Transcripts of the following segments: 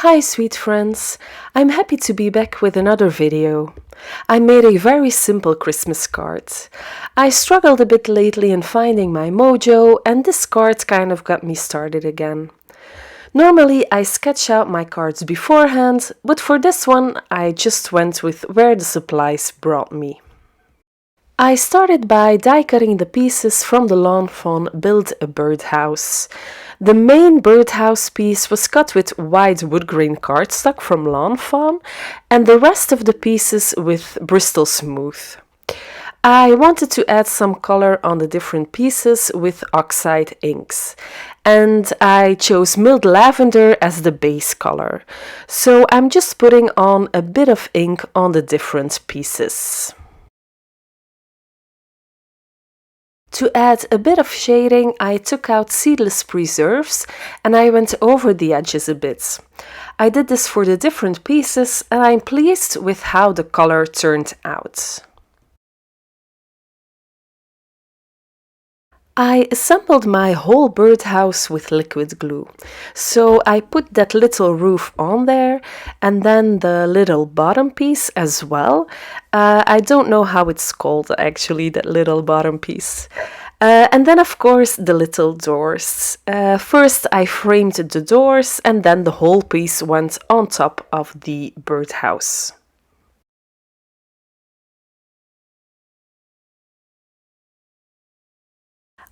Hi sweet friends, I'm happy to be back with another video. I made a very simple Christmas card. I struggled a bit lately in finding my mojo and this card kind of got me started again. Normally I sketch out my cards beforehand, but for this one I just went with where the supplies brought me. I started by die cutting the pieces from the Lawn Fawn Build-A-Birdhouse. The main birdhouse piece was cut with white wood grain cardstock from Lawn Fawn and the rest of the pieces with Bristol Smooth. I wanted to add some color on the different pieces with oxide inks, and I chose milled lavender as the base color. So I'm just putting on a bit of ink on the different pieces. To add a bit of shading, I took out seedless preserves and I went over the edges a bit. I did this for the different pieces and I'm pleased with how the color turned out. I assembled my whole birdhouse with liquid glue. So I put that little roof on there and then the little bottom piece as well. I don't know how it's called actually, that little bottom piece. And then of course the little doors. First I framed the doors and then the whole piece went on top of the birdhouse.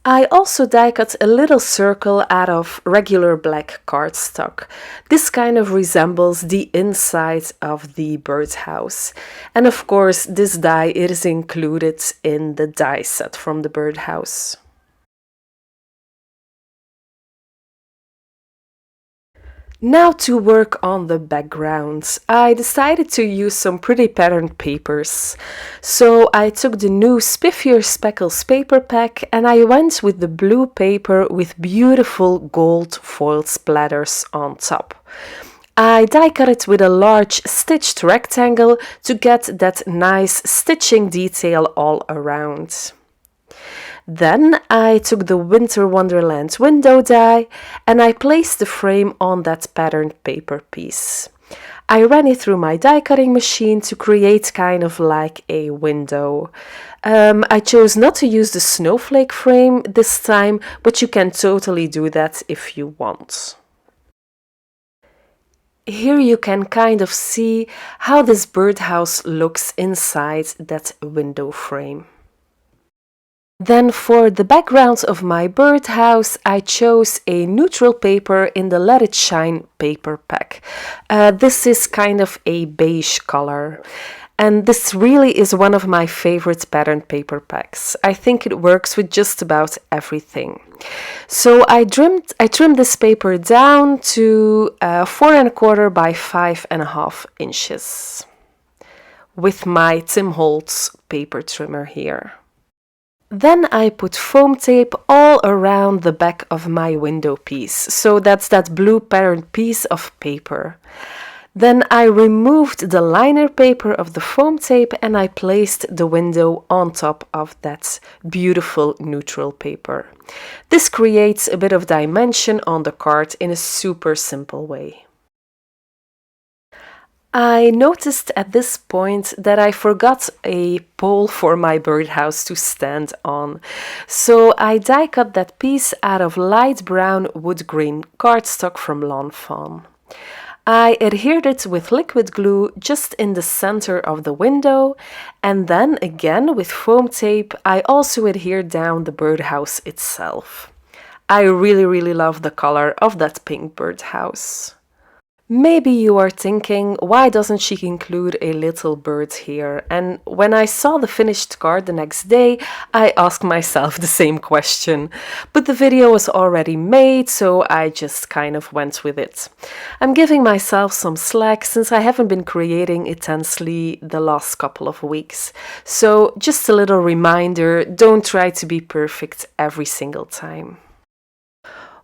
I also die cut a little circle out of regular black cardstock. This kind of resembles the inside of the birdhouse. And of course this die is included in the die set from the birdhouse. Now to work on the background. I decided to use some pretty patterned papers. So I took the new Spiffier Speckles paper pack and I went with the blue paper with beautiful gold foiled splatters on top. I die cut it with a large stitched rectangle to get that nice stitching detail all around. Then I took the Winter Wonderland window die and I placed the frame on that patterned paper piece. I ran it through my die cutting machine to create kind of like a window. I chose not to use the snowflake frame this time, but you can totally do that if you want. Here you can kind of see how this birdhouse looks inside that window frame. Then for the background of my birdhouse, I chose a neutral paper in the Let It Shine paper pack. This is kind of a beige color. And this really is one of my favorite patterned paper packs. I think it works with just about everything. So I trimmed this paper down to 4¼ by 5½ inches with my Tim Holtz paper trimmer here. Then I put foam tape all around the back of my window piece, so that's that blue patterned piece of paper. Then I removed the liner paper of the foam tape and I placed the window on top of that beautiful neutral paper. This creates a bit of dimension on the card in a super simple way. I noticed at this point that I forgot a pole for my birdhouse to stand on. So I die cut that piece out of light brown wood grain cardstock from Lawn Fawn. I adhered it with liquid glue just in the center of the window, and then again with foam tape I also adhered down the birdhouse itself. I really love the color of that pink birdhouse. Maybe you are thinking, why doesn't she include a little bird here? And when I saw the finished card the next day, I asked myself the same question. But the video was already made, so I just kind of went with it. I'm giving myself some slack since I haven't been creating intensely the last couple of weeks. So just a little reminder, don't try to be perfect every single time.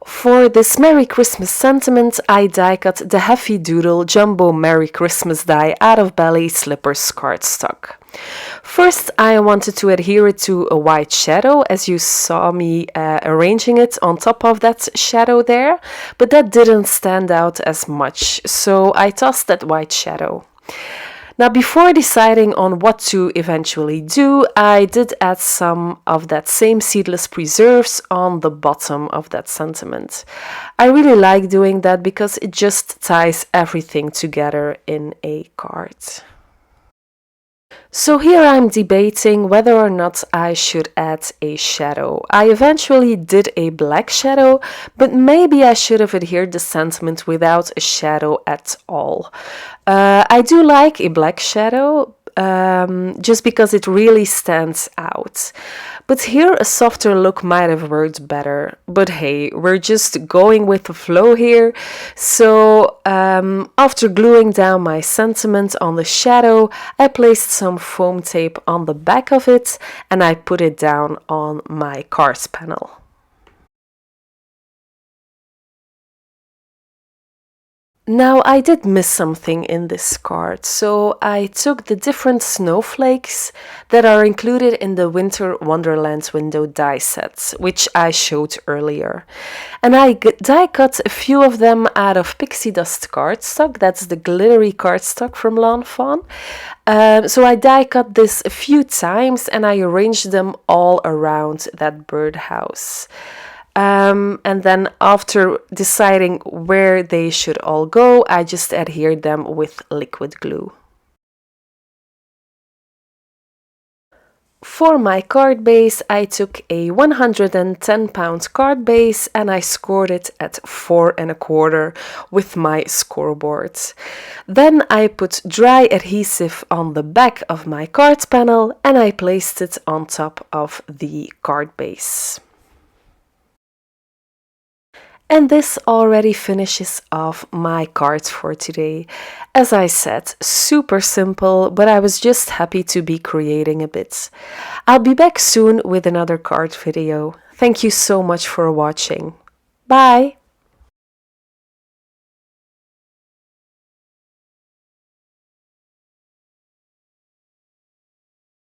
For this Merry Christmas sentiment, I die cut the Heavy Doodle Jumbo Merry Christmas die out of Ballet Slippers cardstock. First, I wanted to adhere it to a white shadow, as you saw me arranging it on top of that shadow there, but that didn't stand out as much, so I tossed that white shadow. Now, before deciding on what to eventually do, I did add some of that same seedless preserves on the bottom of that sentiment. I really like doing that because it just ties everything together in a card. So here I'm debating whether or not I should add a shadow. I eventually did a black shadow, but maybe I should have adhered the sentiment without a shadow at all. I do like a black shadow, just because it really stands out. But here a softer look might have worked better. But hey, we're just going with the flow here. So after gluing down my sentiment on the shadow, I placed some foam tape on the back of it and I put it down on my cards panel. Now, I did miss something in this card, so I took the different snowflakes that are included in the Winter Wonderland window die sets, which I showed earlier. And I die cut a few of them out of pixie dust cardstock, that's the glittery cardstock from Lawn Fawn. So I die cut this a few times and I arranged them all around that birdhouse. And then after deciding where they should all go, I just adhered them with liquid glue. For my card base, I took a 110-pound card base and I scored it at 4¼ with my scoreboard. Then I put dry adhesive on the back of my card panel and I placed it on top of the card base. And this already finishes off my cards for today. As I said, super simple, but I was just happy to be creating a bit. I'll be back soon with another card video. Thank you so much for watching. Bye!